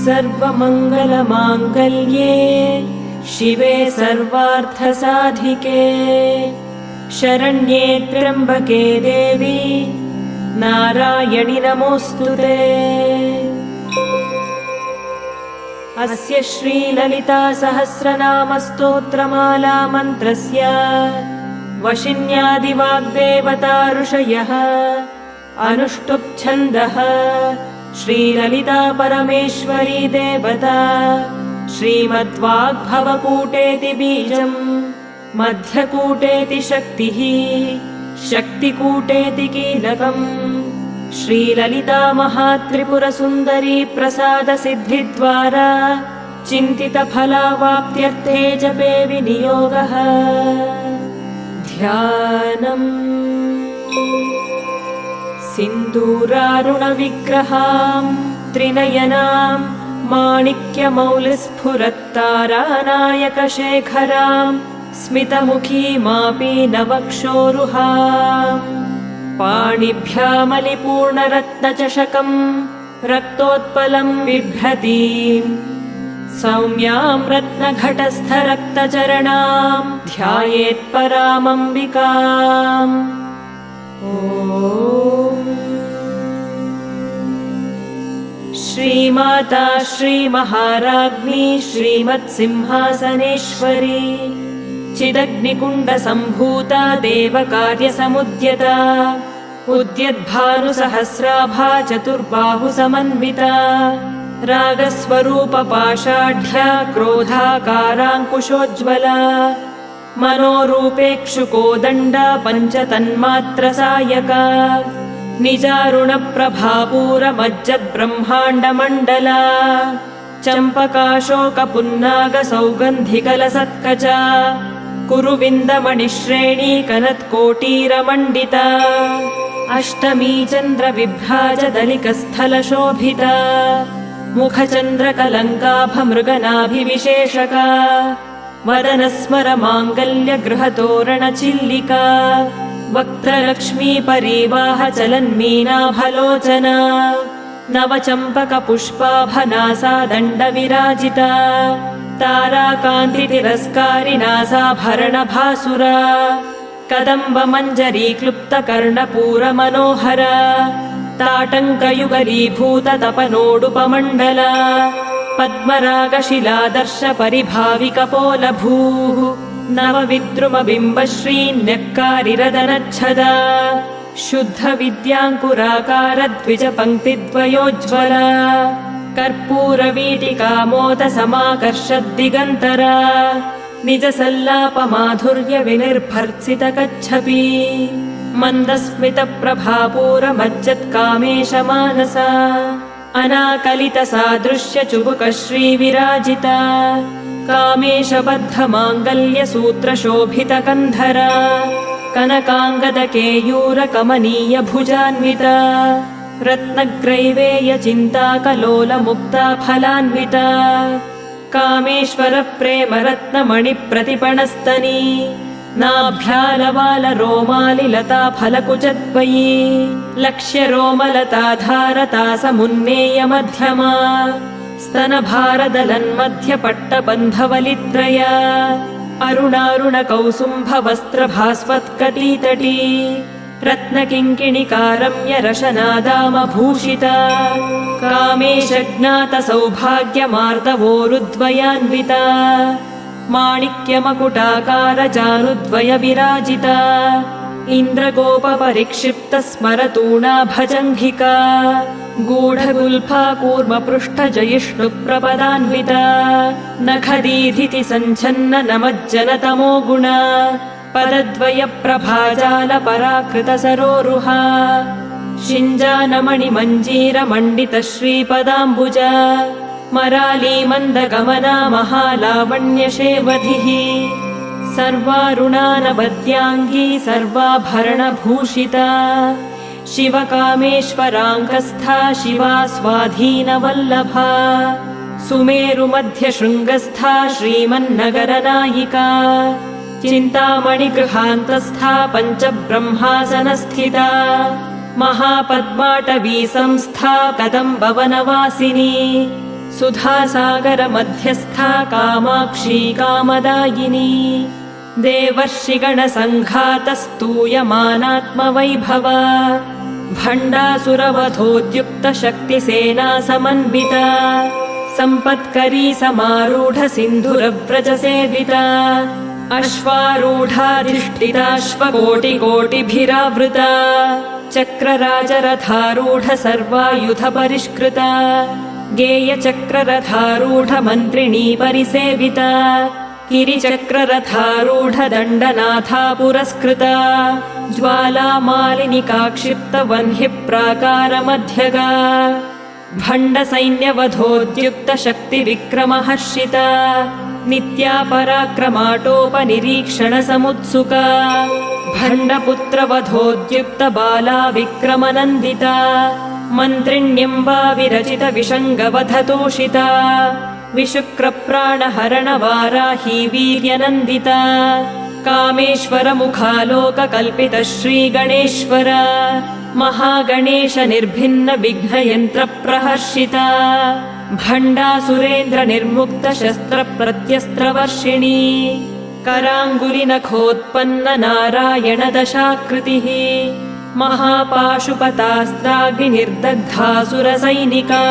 सर्वमङ्गलमाङ्गल्ये शिवे सर्वार्थसाधिके शरण्ये त्र्यम्बके देवी नारायणि नमोऽस्तुते। अस्य श्रीललिता सहस्रनामस्तोत्रमाला मन्त्रस्य वशिन्यादिवाग्देवता ऋषयः अनुष्टुप् छन्दः श्रीललिता परमेश्वरी देवता श्रीमद्वाग्भवकूटेति बीजम् मध्यकूटेति शक्तिः शक्तिकूटेति कीलकम् श्रीललिता महात्रिपुरसुन्दरी प्रसादसिद्धिद्वारा चिन्तितफलावाप्त्यर्थे जपे विनियोगः। ध्यानम् सिन्दूरारुणविग्रहां त्रिनयनां माणिक्यमौलिस्फुरत्तारानायकशेखरां स्मितमुखीमापि नवक्षोरुहाम् पाणिभ्यामलिपूर्णरत्नचषकम् रक्तोत्पलं बिभ्रतीम् सौम्यां रत्नघटस्थरक्तचरणां ध्यायेत्परामम्बिकाम्। ॐ श्रीमाता श्रीमहाराज्ञी श्रीमत्सिंहासनेश्वरी चिदग्निकुण्डसम्भूता देवकार्यसमुद्यता उद्यद्भानुसहस्राभा चतुर्बाहुसमन्विता रागस्वरूपपाषाढ्या क्रोधाकाराङ्कुशोज्ज्वला मनोरूपेक्षुकोदण्डा पञ्चतन्मात्रसायका निजारुणप्रभापूरमज्जद्ब्रह्माण्डमण्डला चम्पकाशोकपुन्नागसौगन्धिकलसत्कचा कुरुविन्दमणिश्रेणी कनत्कोटीरमण्डिता अष्टमी चन्द्रविभ्राजदलिकस्थलशोभिता मुखचन्द्रकलङ्काभमृगनाभिविशेषका वदनस्मरमाङ्गल्यगृहतोरणचिल्लिका वक्त्रलक्ष्मीपरीवाहचलन्मीनाभलोचना नवचम्पकपुष्पाभनासा दण्डविराजिता ताराकान्तितिरस्कारिनासाभरणभासुरा कदम्बमञ्जरीक्लुप्तकर्णपूरमनोहरा ताटङ्कयुगलीभूततपनोडुपमण्डला पद्मरागशिलादर्शपरिभाविकपोलभूः नवविद्रुमबिम्बश्रीन्यक्कारिरदनच्छदा शुद्धविद्याङ्कुराकारद्विजपङ्क्तिद्वयोज्ज्वला कर्पूरवीटिकामोदसमाकर्षद्दिगन्तरा निजसल्लापमाधुर्यविनिर्भर्त्सितकच्छपी मन्दस्मितप्रभापूरमज्जत्कामेशमानसा अनाकलितसादृश्यचुबुकश्रीविराजिता कामेशबद्धमाङ्गल्यसूत्रशोभितकन्धरा कनकाङ्गदकेयूरकमनीयभुजान्विता रत्नग्रैवेयचिन्ताकलोलमुक्ता फलान्विता कामेश्वरप्रेमरत्नमणिप्रतिपणस्तनी नाभ्यालवालरोमालिलता फलकुचद्वयी लक्ष्यरोमलताधारतासमुन्नेयमध्यमा स्तनभारदलन्मध्यपट्टबन्धवलित्रया अरुणारुणकौसुम्भवस्त्रभास्वत्कटीतटी रत्नकिङ्किणिकारम्यरशनादामभूषिता कामेशज्ञातसौभाग्यमार्दवोरुद्वयान्विता माणिक्यमकुटाकारजानुद्वयविराजिता इन्द्रगोपपरिक्षिप्तस्मरतूणा भजङ्घिका गूढगुल्फा कूर्मपृष्ठजयिष्णुप्रपदान्विता नखदीधितिसञ्छन्न नमज्जनतमो गुणा पदद्वयप्रभाजालपराकृतसरोरुहा शिञ्जानमणिमञ्जीरमण्डितश्रीपदाम्बुजा मरालीमन्दगमना महालावण्यशेवधिः सर्वारुणानबद्याङ्गी सर्वाभरणभूषिता शिवकामेश्वराङ्कस्था शिवा स्वाधीनवल्लभा सुमेरुमध्यशृङ्गस्था श्रीमन्नगरनायिका चिन्तामणिगृहान्तस्था पञ्चब्रह्मासनस्थिता महापद्माटवी संस्था कदम्बवनवासिनी सुधासागरमध्यस्था कामाक्षी कामदायिनी देवर्षिगणसङ्घातस्तूयमानात्मवैभवा भण्डासुरवधोद्युक्तशक्तिसेना समन्विता सम्पत्करी समारूढसिन्धुरव्रजसेविता अश्वारूढाधिष्ठिताश्वकोटिकोटिभिरावृता चक्रराजरथारूढ सर्वायुधपरिष्कृता गेयचक्ररथारूढमन्त्रिणी परिसेविता गिरिचक्ररथारूढ दण्डनाथा पुरस्कृता ज्वालामालिनिकाक्षिप्तवह्निप्राकारमध्यगा भण्डसैन्यवधोद्युक्तशक्तिविक्रमहर्षिता नित्या पराक्रमाटोपनिरीक्षणसमुत्सुका भण्डपुत्रवधोद्युक्तबाला विक्रमनन्दिता मन्त्रिण्यम्बा विरचितविषङ्गवधतोषिता विशुक्रप्राणहरणवाराही वीर्यनन्दिता कामेश्वरमुखालोककल्पित श्रीगणेश्वर महागणेश निर्भिन्न विघ्नयन्त्रप्रहर्षिता भण्डासुरेन्द्रनिर्मुक्तशस्त्रप्रत्यस्त्रवर्षिणी कराङ्गुलिनखोत्पन्न नारायणदशाकृतिः महापाशुपतास्त्राग्निर्दग्धासुरसैनिका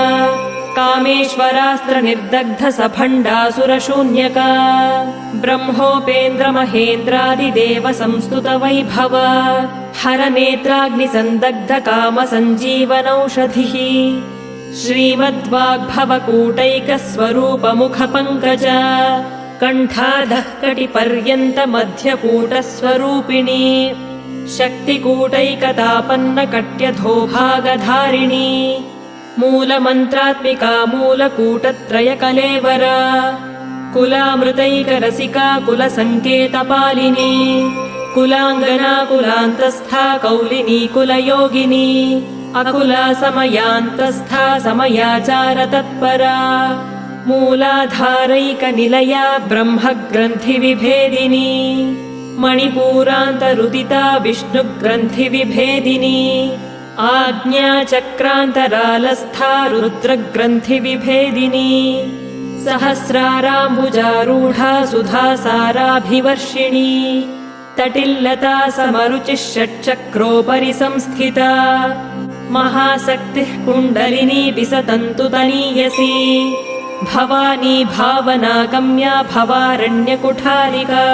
कामेश्वरास्त्रनिर्दग्धसभण्डासुरशून्यका ब्रह्मोपेन्द्रमहेन्द्रादिदेवसंस्तुतवैभव हरनेत्राग्निसन्दग्धकामसञ्जीवनौषधिः श्रीमद्वाग्भवकूटैकस्वरूपमुखपङ्कज कण्ठाधः कटिपर्यन्तमध्यकूटस्वरूपिणी शक्तिकूटैकतापन्नकट्यधोभागधारिणी मूलमन्त्रात्मिका मूलकूटत्रयकलेवरा कुलामृतैकरसिका कुलसङ्केतपालिनी कुलाङ्गना कुलान्तस्था कौलिनी कुलयोगिनी अकुला समयान्तस्था समयाचारतत्परा मूलाधारैकनिलया ब्रह्मग्रन्थिविभेदिनी मणिपूरान्तरुदिता विष्णुग्रन्थिविभेदिनी आज्ञाचक्रान्तरालस्था रुद्रग्रन्थिविभेदिनी सहस्राराम्बुजारूढा सुधासाराभिवर्षिणी तटिल्लता समरुचिः षट्चक्रोपरि संस्थिता महाशक्तिः कुण्डलिनी विसतन्तुतनीयसी भवानी भावनागम्या भवारण्यकुठारिका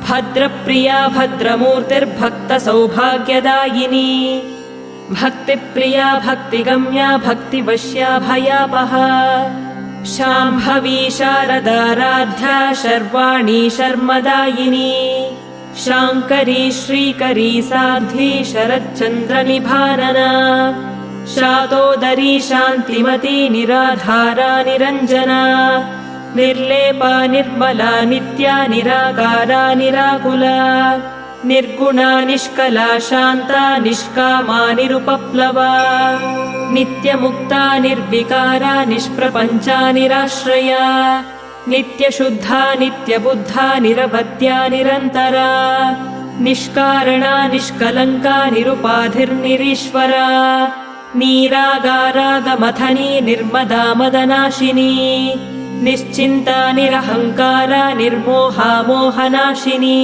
भद्रप्रिया भद्रमूर्तिर्भक्तसौभाग्यदायिनी भक्तिप्रिया भक्तिगम्या भक्तिवश्या भयापहा शाम्भवी शारदाराध्या शर्वाणी शर्मदायिनी शाङ्करी श्रीकरी साध्वी शरच्चन्द्रनिभानना शातोदरी शान्तिमती निराधारा निरञ्जना निर्लेपा निर्मला नित्या निराकारा निराकुला निर्गुणा निष्कला शान्ता निष्कामा निरुपप्लवा नित्यमुक्ता निर्विकारा निष्प्रपञ्चा निराश्रया नित्यशुद्धा नित्यबुद्धा निरवद्या निरन्तरा निष्कारणा निष्कलङ्का निरुपाधिर्निरीश्वरा नीरागारागमथनी निर्मदा मदनाशिनी निश्चिन्ता निरहङ्कारा निर्मोहा मोहनाशिनी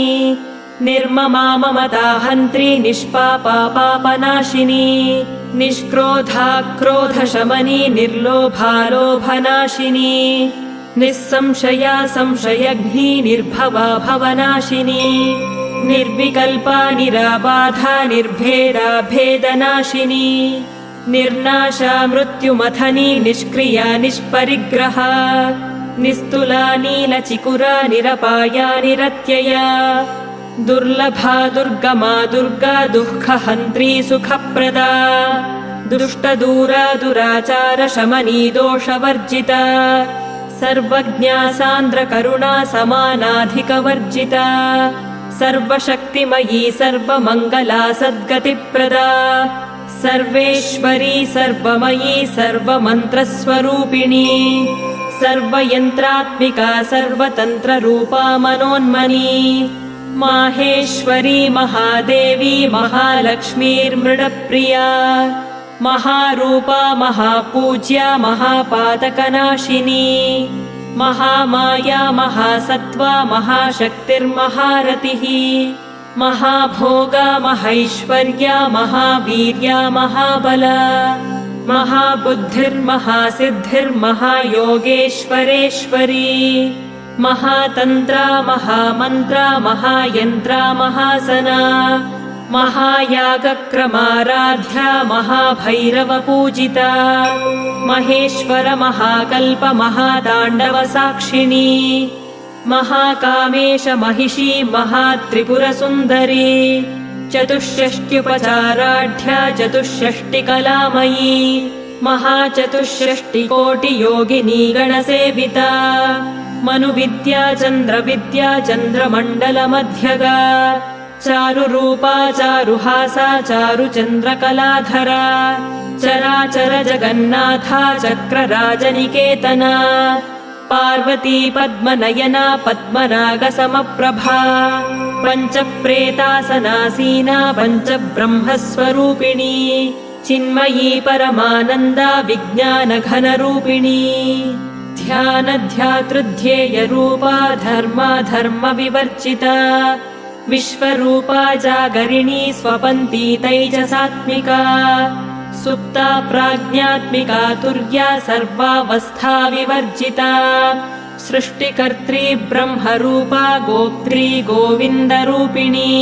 निर्ममा ममताहन्त्री निष्पापा पापनाशिनी निष्क्रोधा क्रोधशमनी निर्लोभा लोभनाशिनी निस्संशया संशयघ्नी निर्भवा भवनाशिनी निर्विकल्पा निराबाधा निर्भेदा भेदनाशिनी निर्नाशा मृत्युमथनी निष्क्रिया निष्परिग्रहा निस्तुला नीलचिकुरा निरपाया निरत्यया दुर्लभा दुर्गमा दुर्गा दुःखहन्त्री सुखप्रदा दुष्टदूरा दुराचार शमनी दोषवर्जिता सर्वज्ञा सान्द्रकरुणा समानाधिकवर्जिता सर्वशक्तिमयी सर्वमङ्गला सद्गतिप्रदा सर्वेश्वरी सर्वमयी सर्वमन्त्रस्वरूपिणी सर्वयन्त्रात्मिका सर्वतन्त्ररूपा मनोन्मनी माहेश्वरी महादेवी महालक्ष्मीर्मृडप्रिया महारूपा महापूज्या महापातकनाशिनी महामाया महासत्त्वा महाशक्तिर्महारतिः महाभोगा महैश्वर्या महावीर्या महाबला महाबुद्धिर्महासिद्धिर्महायोगेश्वरेश्वरी महातन्त्रा महामन्त्रा महायन्त्रा महासना महायागक्रमाराध्या महाभैरवपूजिता महेश्वर महाकल्प महाताण्डवसाक्षिणी महाकामेश महिषी महात्रिपुरसुन्दरी चतुष्षष्ट्युपचाराढ्या चतुष्षष्टिकलामयी महाचतुष्षष्टिकोटियोगिनी गणसेविता मनुविद्या चन्द्रविद्या चन्द्रमण्डलमध्यगा चारुरूपा चारुहासा चारुचन्द्रकलाधरा चराचर जगन्नाथा चक्रराजनिकेतना पार्वती पद्मनयना पद्मनागसमप्रभा पञ्चप्रेतासनासीना पञ्चब्रह्मस्वरूपिणी चिन्मयी परमानन्दा विज्ञानघनरूपिणी ध्यानध्यातृध्येयरूपा धर्माधर्मविवर्जिता विश्वरूपा जागरिणी स्वपन्ती तैजसात्मिका सुप्ता प्राज्ञात्मिका तुर्या सर्वावस्था विवर्जिता सृष्टिकर्त्री ब्रह्मरूपा गोप्त्री गोविन्दरूपिणी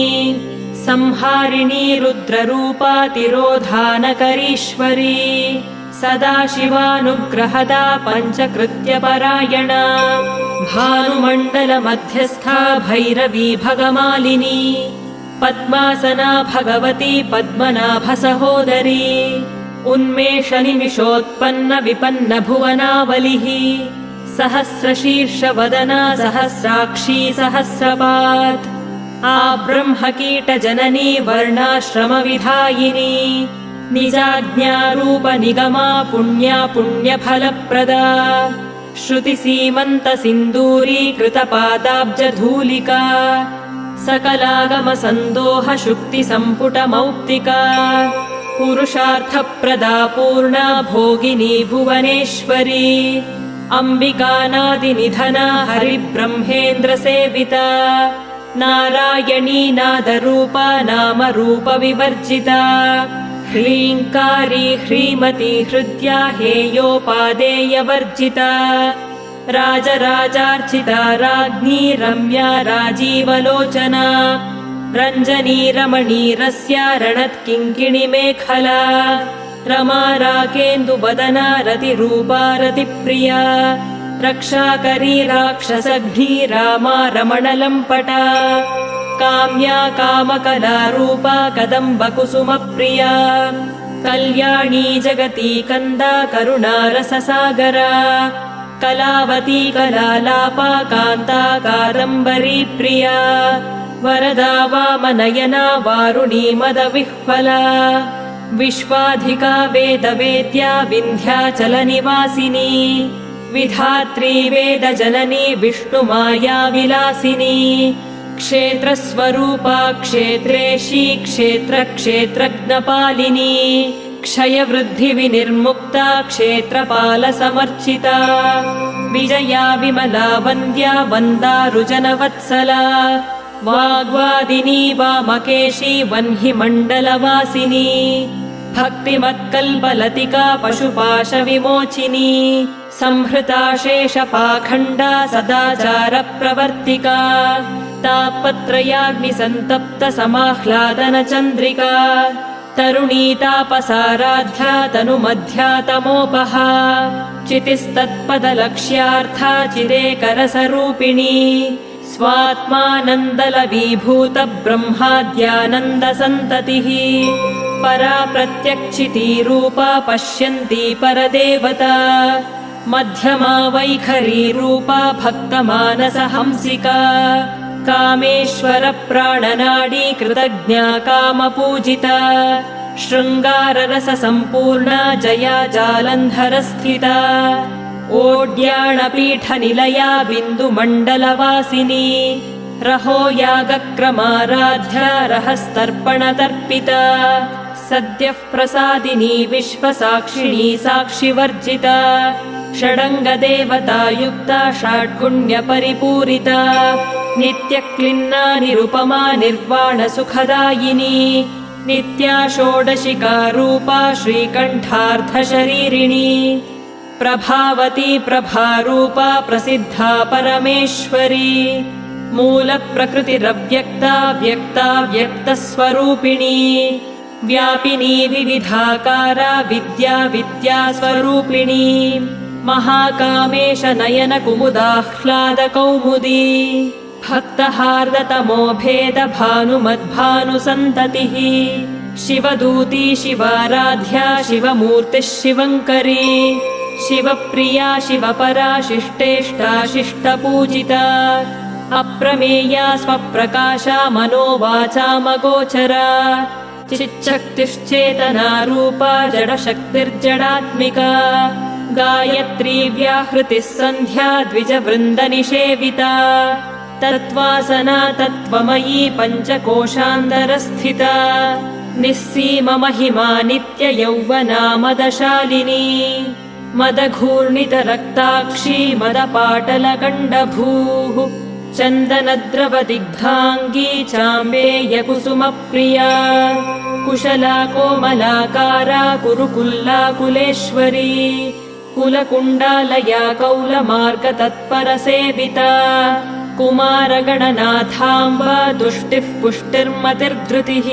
संहारिणी रुद्ररूपा तिरोधानकरीश्वरी सदाशिवानुग्रहदा पञ्चकृत्यपरायणा भानुमण्डलमध्यस्था भैरवी भगमालिनी पद्मासना भगवती पद्मनाभसहोदरी उन्मेषनिमिषोत्पन्न विपन्न भुवनावलिः सहस्रशीर्षवदना सहस्राक्षी सहस्रपात् आब्रह्मकीटजननी वर्णाश्रमविधायिनी निजाज्ञारूपनिगमा पुण्या पुण्यफलप्रदा श्रुतिसीमन्तसिन्दूरीकृतपादाब्जधूलिका सकलागमसन्दोहशुक्तिसम्पुटमौक्तिका पुरुषार्थप्रदा पूर्णा भोगिनी भुवनेश्वरी अम्बिकानादिनिधना हरिब्रह्मेन्द्रसेविता नारायणी नादरूपा नामरूपविवर्जिता ह्रीङ्कारी ह्रीमती हृद्या हेयोपादेयवर्जिता राजराजार्चिता राज्ञी रम्या राजीवलोचना रञ्जनी रमणीरस्या रणत्किङ्किणिमेखला रमा राकेन्दुवदना रतिरूपा रतिप्रिया रक्षाकरी राक्षसघ्नी रामा रमणलम्पटा काम्या कामकलारूपा कदम्बकुसुमप्रिया कल्याणी जगती कन्दा करुणारससागरा कलावती कलालापा कान्ता कादम्बरी प्रिया वरदा वामनयना वारुणी मदविह्वला विश्वाधिका वेदवेद्या विन्ध्याचलनिवासिनी विधात्री वेदजननी विष्णुमाया विलासिनी क्षेत्रस्वरूपा क्षेत्रेशी क्षेत्रक्षेत्रज्ञपालिनी क्षयवृद्धिविनिर्मुक्ता क्षेत्रपालसमर्चिता विजया विमला वन्द्या वन्दारुजनवत्सला वाग्वादिनी वामकेशी वह्निमण्डलवासिनी भक्तिमत्कल्पलतिका पशुपाशविमोचिनी संहृता शेषपाखण्डा सदाचारप्रवर्तिका तापत्रयाग्निसन्तप्तसमाह्लादनचन्द्रिका तरुणी तापसाराध्या तनुमध्या तमोपहा चितिस्तत्पदलक्ष्यार्था चिदेकरसरूपिणी स्वात्मानन्दलवीभूत ब्रह्माद्यानन्दसन्ततिः परा प्रत्यक्षितीरूपा पश्यन्ती परदेवता मध्यमा वैखरी रूपा भक्तमानसहंसिका कामेश्वर प्राणनाडी कृतज्ञा कामपूजिता शृङ्गाररससम्पूर्णा जया जालन्धरस्थिता ओड्याणपीठनिलया बिन्दुमण्डलवासिनी रहो यागक्रमाराध्या रहस्तर्पणतर्पिता सद्यः प्रसादिनी विश्वसाक्षिणी साक्षिवर्जिता षडङ्गदेवतायुक्ता षड्गुण्यपरिपूरिता नित्यक्लिन्ना निरुपमा निर्वाणसुखदायिनी नित्या षोडशिका रूपा श्रीकण्ठार्धशरीरिणी प्रभावती प्रभारूपा प्रसिद्धा परमेश्वरी मूलप्रकृतिरव्यक्ता व्यक्ता व्यक्तस्वरूपिणी व्यापिनी विविधाकारा विद्या विद्यास्वरूपिणी महाकामेश नयन कुमुदाह्लादकौमुदी भक्तहार्दतमो भेद भानुमद्भानुसन्ततिः शिवदूती शिवाराध्या शिवमूर्तिः शिवङ्करी शिवप्रिया शिवपरा शिष्टेष्टा शिष्टपूजिता अप्रमेया स्वप्रकाशा मनोवाचामगोचरा चिच्छक्तिश्चेतना रूपा जडशक्तिर्जडात्मिका गायत्री व्याहृतिः सन्ध्या द्विजवृन्दनिषेविता तत्त्वासना तत्त्वमयी पञ्चकोशान्तरस्थिता निःसीममहिमा नित्ययौवना मदशालिनी मदघूर्णितरक्ताक्षी मदपाटलगण्डभूः चन्दनद्रवदिग्धाङ्गी चाम्बेयकुसुमप्रिया कुशला कोमलाकारा कुरुकुल्लाकुलेश्वरी कुलकुण्डालया कौलमार्गतत्परसेविता कुमारगणनाथाम्बा तुष्टिः पुष्टिर्मतिर्धृतिः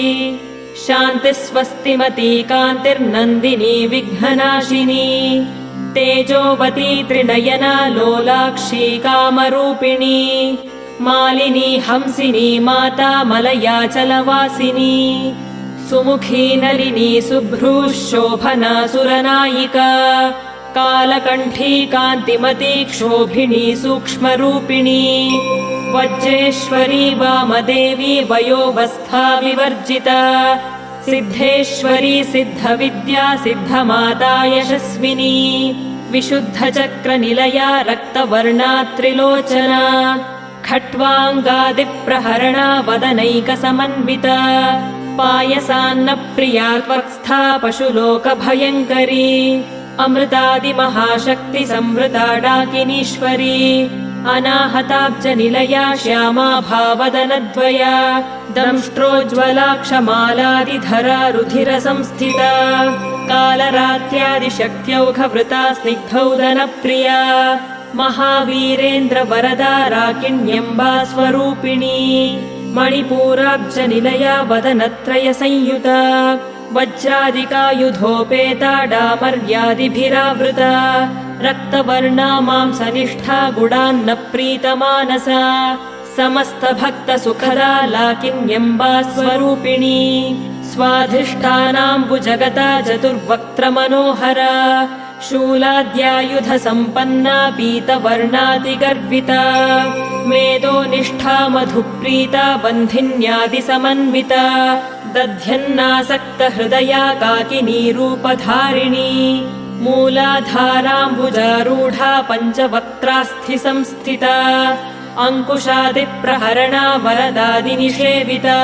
शान्तिस्वस्तिमती कान्तिर्नन्दिनी विघ्ननाशिनी तेजोवती त्रिनयना लोलाक्षी कामरूपिणी मालिनी हंसिनी माता मलयाचलवासिनी सुमुखी नलिनी शुभ्रूः शोभना सुरनायिका कालकण्ठी कान्तिमती क्षोभिणी सूक्ष्मरूपिणी वज्रेश्वरी वामदेवी वयोवस्था विवर्जिता सिद्धेश्वरी सिद्धविद्या सिद्धमाता यशस्विनी विशुद्धचक्रनिलया रक्तवर्णा त्रिलोचना खट्वाङ्गादिप्रहरणा वदनैकसमन्विता पायसान्नप्रिया त्वत्स्था पशुलोकभयङ्करी अमृतादिमहाशक्तिसंवृता डाकिनीश्वरी अनाहताब्जनिलया श्यामा भावदनद्वया दंष्ट्रोज्ज्वलाक्षमालादिधरा रुधिरसंस्थिता कालरात्र्यादिशक्त्यौघवृता स्निग्धौदनप्रिया महावीरेन्द्रवरदा राकिण्यम्बा स्वरूपिणी मणिपूराब्जनिलया वदनत्रयसंयुता वज्रादिकायुधोपेता डामर्यादिभिरावृता रक्तवर्णा मांसनिष्ठा गुडान्नप्रीतमानसा समस्तभक्तसुखदा लाकिन्यम्बा स्वरूपिणी स्वाधिष्ठानाम्बुजगता चतुर्वक्त्रमनोहरा शूलाद्यायुधसम्पन्ना पीतवर्णातिगर्विता मेदोनिष्ठा मधुप्रीता बन्धिन्यादिसमन्विता दध्यन्नासक्तहृदया काकिनी रूपधारिणी मूलाधाराम्बुजारूढा पञ्चवक्त्रास्थिसंस्थिता अङ्कुशादिप्रहरणा वरदादिनिषेविता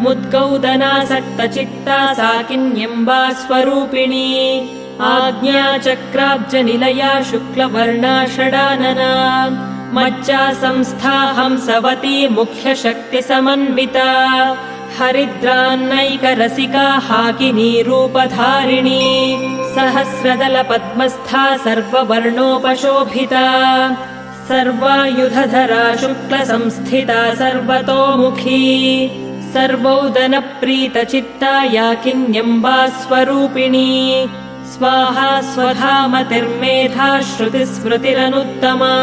मुद्गौदनासक्तचित्ता साकिन्यम्बा स्वरूपिणी आज्ञाचक्राब्जनिलया शुक्लवर्णा षडानना मज्जा संस्था हंसवती मुख्यशक्तिसमन्विता हरिद्रान्नैकरसिका हाकिनी रूपधारिणी सहस्रदलपद्मस्था सर्ववर्णोपशोभिता सर्वायुधधरा शुक्लसंस्थिता सर्वतोमुखी सर्वौदनप्रीतचित्ता याकिन्यम्बा स्वरूपिणी स्वाहा स्वधामतिर्मेधा श्रुतिस्मृतिरनुत्तमा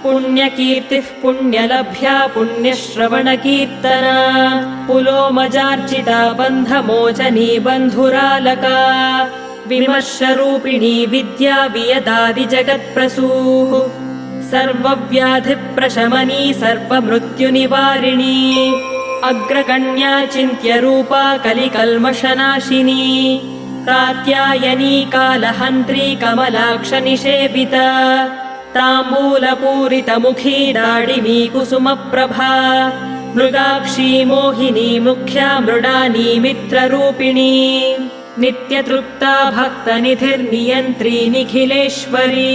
पुण्यकीर्तिः पुण्यलभ्या पुण्यश्रवणकीर्तना पुलोमजार्चिता बन्धमोचनी बन्धुरालका विमर्शरूपिणी विद्या वियदादिजगत्प्रसूः सर्वव्याधिप्रशमनी सर्वमृत्युनिवारिणी अग्रगण्या चिन्त्यरूपा कलिकल्मषनाशिनी कात्यायनी कालहन्त्री कमलाक्षनिषेविता ताम्बूलपूरितमुखी दाडिमी कुसुमप्रभा मृगाक्षी मोहिनी मुख्या मृडानी मित्ररूपिणी नित्यतृप्ता भक्तनिधिर्नियन्त्री निखिलेश्वरी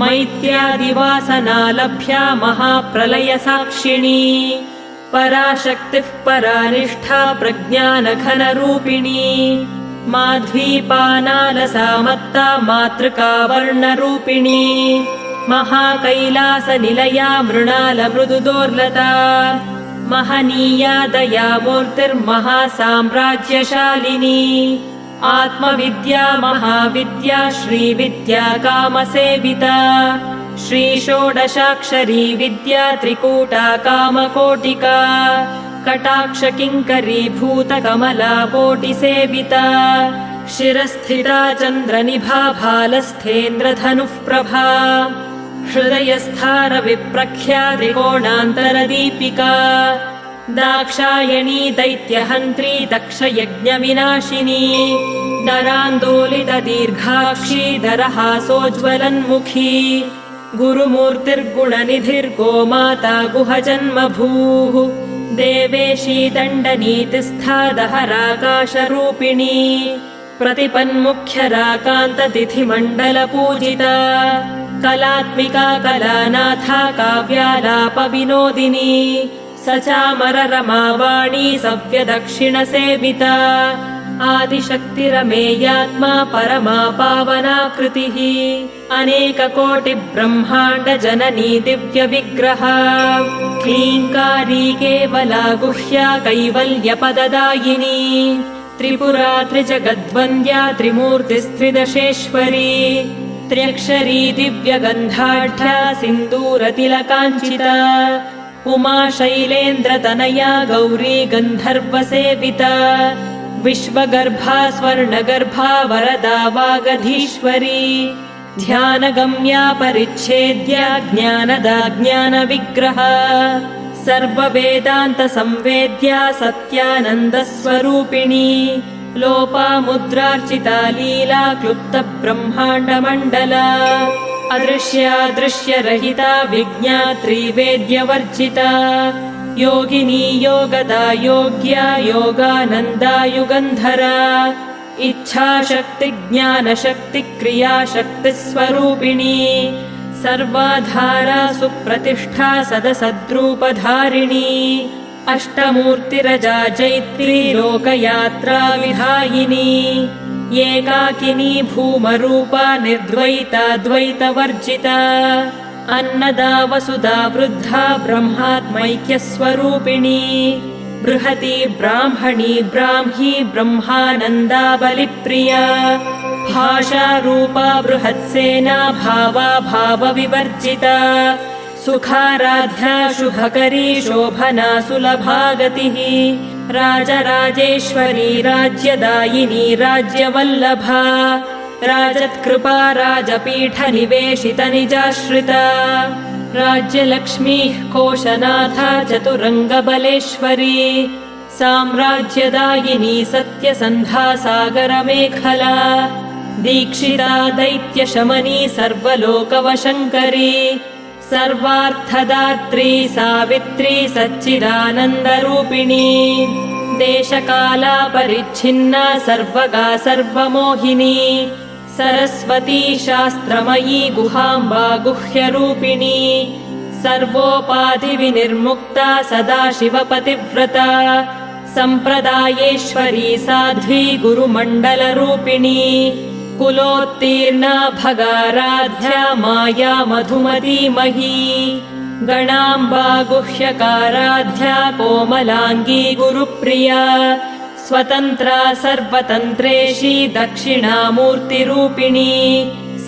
मैत्र्यादिवासनालभ्या महाप्रलयसाक्षिणी पराशक्तिः परानिष्ठा प्रज्ञानघनरूपिणी माध्वीपानालसामत्ता मातृका वर्णरूपिणी महाकैलासनिलया मृणालमृदुदोर्लता महनीया दयामूर्तिर्महासाम्राज्यशालिनी आत्मविद्या महाविद्या श्रीविद्या कामसेविता श्रीषोडशाक्षरी विद्या त्रिकूटा कामकोटिका कटाक्षकिङ्करी भूतकमला कोटिसेविता शिरस्थिता चन्द्रनिभा भालस्थेन्द्रधनुः प्रभा हृदयस्थारविप्रख्या त्रिकोणान्तरदीपिका दाक्षायणी दैत्यहन्त्री दक्षयज्ञविनाशिनी दरान्दोलितदीर्घाक्षी दरहासोज्ज्वलन्मुखी गुरुमूर्तिर्गुणनिधिर्गोमाता गुहजन्मभूः देवेशी दण्डनीतिस्था दहराकाशरूपिणी प्रतिपन्मुख्यराकान्ततिथिमण्डलपूजिता कलात्मिका कलानाथा काव्यालापविनोदिनी सचामररमावाणी सव्यदक्षिणसेविता आदिशक्तिरमेयात्मा परमा पावनाकृतिः अनेककोटिब्रह्माण्डजननी दिव्यविग्रहा क्लीङ्कारी केवला गुह्या कैवल्यपददायिनी त्रिपुरा त्रिजगद्वन्द्या त्रिमूर्तिस्त्रिदशेश्वरी त्र्यक्षरी दिव्यगन्धाढ्या सिन्दूरतिलकाञ्चिता उमा शैलेन्द्रतनया गौरी गन्धर्वसेविता विश्वगर्भा स्वर्णगर्भा वरदा वागधीश्वरी ध्यानगम्या परिच्छेद्या ज्ञानदा ज्ञानविग्रहा सर्ववेदान्तसंवेद्या सत्यानन्दस्वरूपिणी लोपामुद्रार्चिता लीला क्लुप्तब्रह्माण्डमण्डला अदृश्या दृश्यरहिता विज्ञात्री वेद्यवर्जिता योगिनी योगदा योग्या योगानन्दा युगन्धरा इच्छाशक्ति ज्ञानशक्ति क्रियाशक्तिस्वरूपिणी सर्वाधारा सुप्रतिष्ठा सदसद्रूपधारिणी अष्टमूर्तिरजा जैत्री लोकयात्रा विधायिनी एकाकिनी भूमरूपा निर्द्वैता द्वैतवर्जिता अन्नदा वसुधा वृद्धा ब्रह्मात्मैक्यस्वरूपिणी बृहती ब्राह्मणी ब्राह्मी ब्रह्मानन्दा बलिप्रिया भाषारूपा बृहत्सेना भावा भावविवर्जिता सुखाराध्या शुभकरी शोभना सुलभागतिः राजराजेश्वरी राज्यदायिनी राज्यवल्लभा राजत्कृपा राजपीठनिवेशितनिजाश्रिता राज्यलक्ष्मीः कोशनाथा चतुरङ्गबलेश्वरी साम्राज्यदायिनी सत्यसन्धा सागरमेखला दीक्षिता दैत्यशमनी सर्वलोकवशङ्करी सर्वार्थदात्री सावित्री सच्चिदानन्दरूपिणी देशकाला परिच्छिन्ना सर्वगा सर्वमोहिनी सरस्वती शास्त्रमयी गुहाम्बा गुह्यरूपिणी सर्वोपाधिविनिर्मुक्ता सदाशिवपतिव्रता सम्प्रदायेश्वरी साध्वी गुरुमण्डलरूपिणी कुलोत्तीर्णा भगाराध्या माया मधुमती मही गणाम्बा गुह्यकाराध्या कोमलाङ्गी गुरुप्रिया स्वतन्त्रा सर्वतन्त्रेशी दक्षिणामूर्तिरूपिणी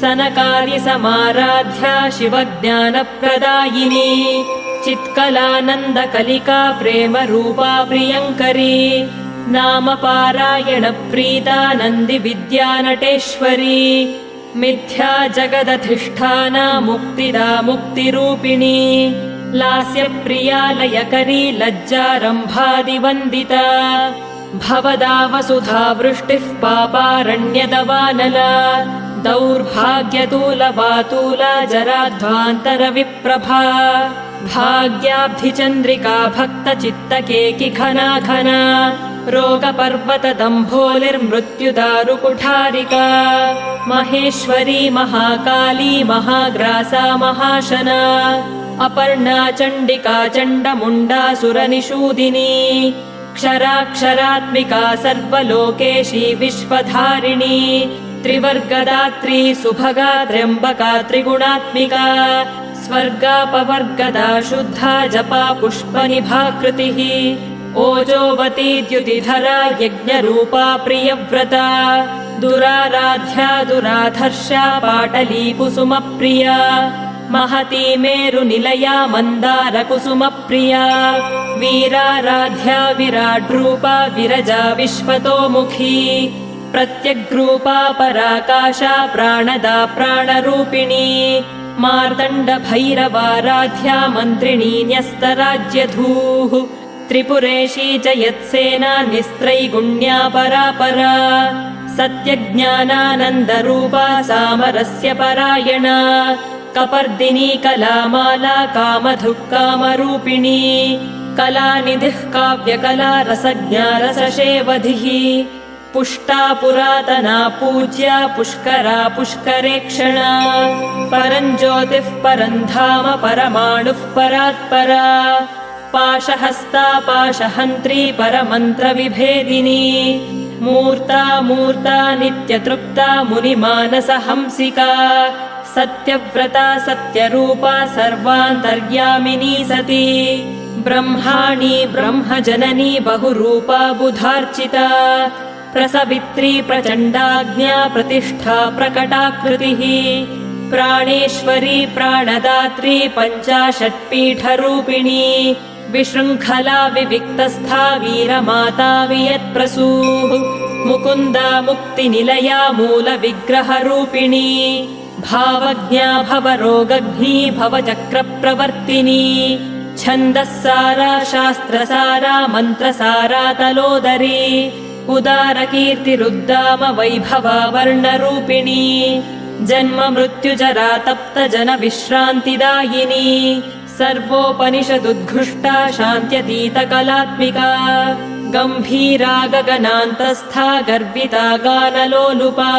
सनकादिसमाराध्या शिवज्ञानप्रदायिनी चित्कलानन्दकलिका प्रेमरूपा प्रियङ्करी नामपारायणप्रीता नन्दिविद्यानटेश्वरी मिथ्या जगदधिष्ठाना मुक्तिदा मुक्तिरूपिणी लास्यप्रिया लयकरी लज्जारम्भादिवन्दिता भवदा वसुधा वृष्टिः पापारण्यदवानला दौर्भाग्यतूलवातूला जराध्वान्तरविप्रभा भाग्याब्धिचन्द्रिका भक्तचित्तकेकि घना घना रोगपर्वतदम्भोलिर्मृत्युदारुकुठारिका महेश्वरी महाकाली महाग्रासा महाशना अपर्णा चण्डिका चण्डमुण्डासुरनिषूदिनी क्षराक्षरात्मिका सर्वलोकेशी विश्वधारिणी त्रिवर्गदात्री सुभगा त्र्यम्बका त्रिगुणात्मिका स्वर्गापवर्गदा शुद्धा जपा पुष्पनिभाकृतिः ओजोवती द्युतिधरा यज्ञरूपा प्रियव्रता दुराराध्या दुराधर्षा पाटली कुसुमप्रिया महती मेरुनिलया मन्दारकुसुमप्रिया वीराराध्या विराड्रूपा विरजा विश्वतोमुखी प्रत्यग्रूपा पराकाशा प्राणदा प्राणरूपिणी मार्तण्डभैरवाराध्या मन्त्रिणी न्यस्तराज्यधूः त्रिपुरेशी जयत्सेना निस्त्रैगुण्या परापरा सत्यज्ञानानन्दरूपा सामरस्य परायणा कपर्दिनी कलामाला कामधुक्कामरूपिणी कलानिधिः काव्यकला रसज्ञा रसशेवधिः पुष्टा पुरातना पूज्या पुष्करा पुष्करेक्षणा परञ्ज्योतिः परन्धाम परमाणुः परात्परा पाशहस्ता पाशहन्त्री परमन्त्रविभेदिनी मूर्ता मूर्ता नित्यतृप्ता मुनिमानसहंसिका सत्यव्रता सत्यरूपा सर्वान्तर्यामिनी सती ब्रह्माणी ब्रह्मजननी बहुरूपा बुधार्चिता प्रसवित्री प्रचण्डाज्ञा प्रतिष्ठा प्रकटाकृतिः प्राणेश्वरी प्राणदात्री पञ्चाशत्पीठरूपिणी विशृङ्खला विविक्तस्था वीरमाता वियत्प्रसूः मुकुन्दा मुक्तिनिलया मूलविग्रहरूपिणी भावज्ञा भवरोगघ्नी भवचक्रप्रवर्तिनी छन्दःसारा शास्त्रसारा मन्त्रसारा तलोदरी उदारकीर्तिरुद्दाम वैभवा वर्णरूपिणी जन्म मृत्युजरा तप्त जन विश्रान्तिदायिनी सर्वोपनिषदुद्घुष्टा शान्त्यतीतकलात्मिका गम्भीरा गगनान्तस्था गर्विता गानलोलुपा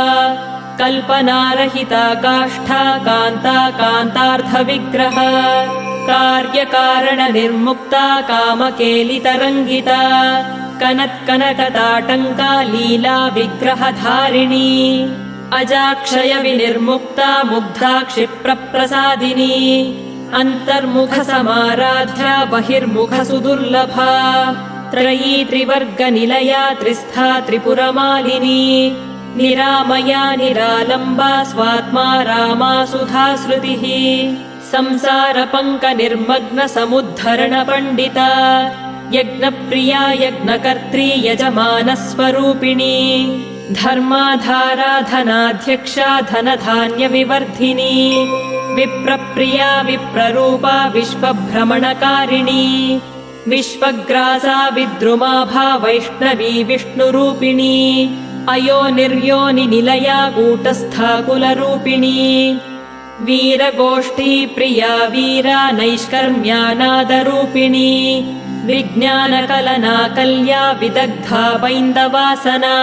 कल्पनारहिता काष्ठा कान्ता कान्तार्थविग्रह कार्यकारणनिर्मुक्ता कामकेलितरङ्गिता कनत्कनकताटङ्का लीला विग्रहधारिणी अजाक्षय विनिर्मुक्ता मुग्धा क्षिप्रप्रसादिनी अन्तर्मुखसमाराध्या बहिर्मुखसुदुर्लभा त्रयी त्रिवर्गनिलया त्रिस्था त्रिपुरमालिनी निरामया निरालम्बा स्वात्मा रामा सुधाश्रुतिः संसारपङ्कनिर्मग्नसमुद्धरणपण्डिता यज्ञप्रिया यज्ञकर्त्री यजमानस्वरूपिणी धर्माधाराधनाध्यक्षा धनधान्यविवर्धिनी विप्रप्रिया विप्ररूपा विश्वभ्रमणकारिणी विश्वग्रासा विद्रुमाभा वैष्णवी विष्णुरूपिणी अयोनिर्योनिनिलया कूटस्था कुलरूपिणी वीरगोष्ठी प्रिया वीरा नैष्कर्म्यानादरूपिणी विज्ञानकलना कल्या विदग्धा वैन्दवासना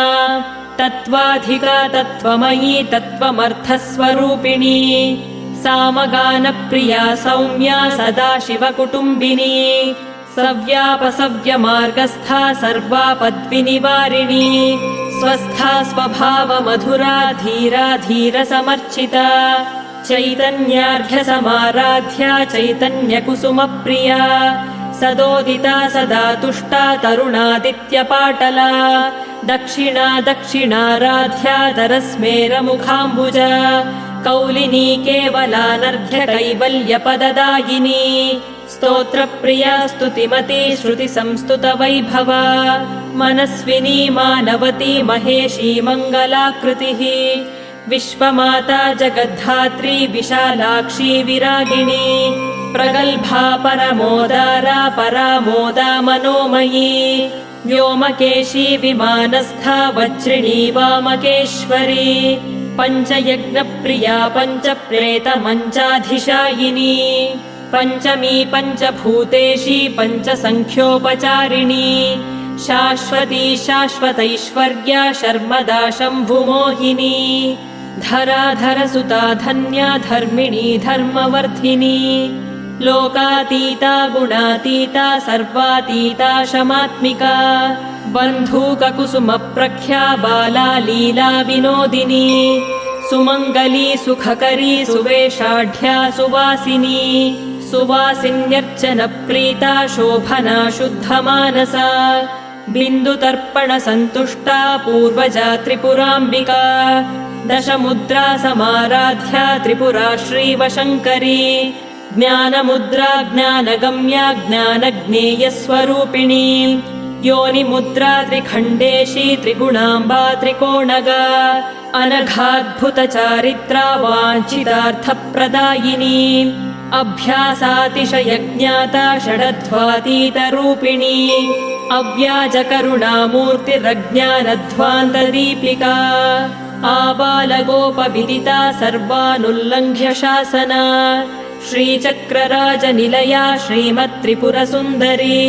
तत्त्वाधिका तत्त्वमयी तत्त्वमर्थस्वरूपिणी सामगानप्रिया सौम्या सदाशिवकुटुम्बिनी सव्यापसव्यमार्गस्था सर्वापद्विनिवारिणी स्वस्था स्वभावमधुरा धीरा धीरसमर्चिता चैतन्यार्घ्यसमाराध्या चैतन्यकुसुमप्रिया सदोदिता सदा तुष्टा तरुणादित्यपाटला दक्षिणा दक्षिणाराध्या दरस्मेरमुखाम्बुजा कौलिनी केवलानर्घ्य कैवल्यपददायिनी स्तोत्रप्रिया स्तुतिमती श्रुतिसंस्तुतवैभवा मनस्विनी मानवती महेशी मङ्गलाकृतिः विश्वमाता जगद्धात्री विशालाक्षी विरागिणी प्रगल्भा परमोदारा परामोदा मनोमयी व्योमकेशी विमानस्था वज्रिणी वामकेश्वरी पञ्चयज्ञप्रिया पञ्चप्रेतमञ्चाधिशायिनी पञ्चमी पञ्चभूतेशी पञ्चसङ्ख्योपचारिणी शाश्वती शाश्वतैश्वर्या शर्मदा शम्भुमोहिनी धराधरसुता धन्या धर्मिणी धर्मवर्धिनी लोकातीता गुणातीता सर्वातीता शमात्मिका बन्धूककुसुमप्रख्या बाला लीला विनोदिनी सुमङ्गली सुखकरी सुवेशाढ्या सुवासिनी सुवासिन्यर्चनप्रीता शोभना शुद्धमानसा बिन्दुतर्पणसन्तुष्टा पूर्वजा त्रिपुराम्बिका दशमुद्रा समाराध्या त्रिपुरा श्रीवशङ्करी ज्ञानमुद्रा ज्ञानगम्या ज्ञानज्ञेयस्वरूपिणी योनिमुद्रा त्रिखण्डेशी त्रिगुणाम्बा त्रिकोणगा अनघाद्भुतचारित्रा वाञ्छितार्थप्रदायिनी अभ्यासातिशयज्ञाता षडध्वातीतरूपिणी अव्याजकरुणामूर्तिरज्ञानध्वान्तदीपिका आबालगोपविदिता सर्वानुल्लङ्घ्य शासना श्रीचक्रराजनिलया श्रीमत्त्रिपुरसुन्दरी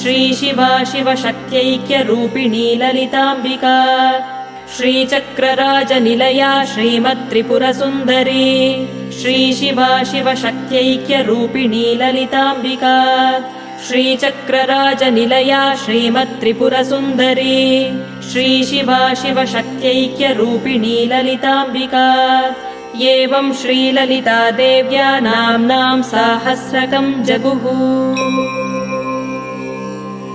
श्रीशिवा शिवशक्त्यैक्यरूपिणी ललिताम्बिका श्रीचक्रराजनिलया श्रीमत्त्रिपुरसुन्दरी श्रीशिवा शिवशक्त्यैक्यरूपिणी ललिताम्बिका श्रीचक्रराजनिलया श्रीमत्त्रिपुरसुन्दरी श्रीशिवा शिवशक्त्यैक्यरूपिणी ललिताम्बिका एवं श्रीललिता देव्या नाम्नां साहस्रकं जगुः।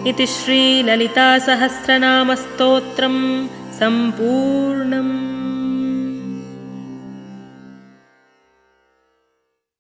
इति श्रीललितासहस्रनामस्तोत्रम् सम्पूर्णम्।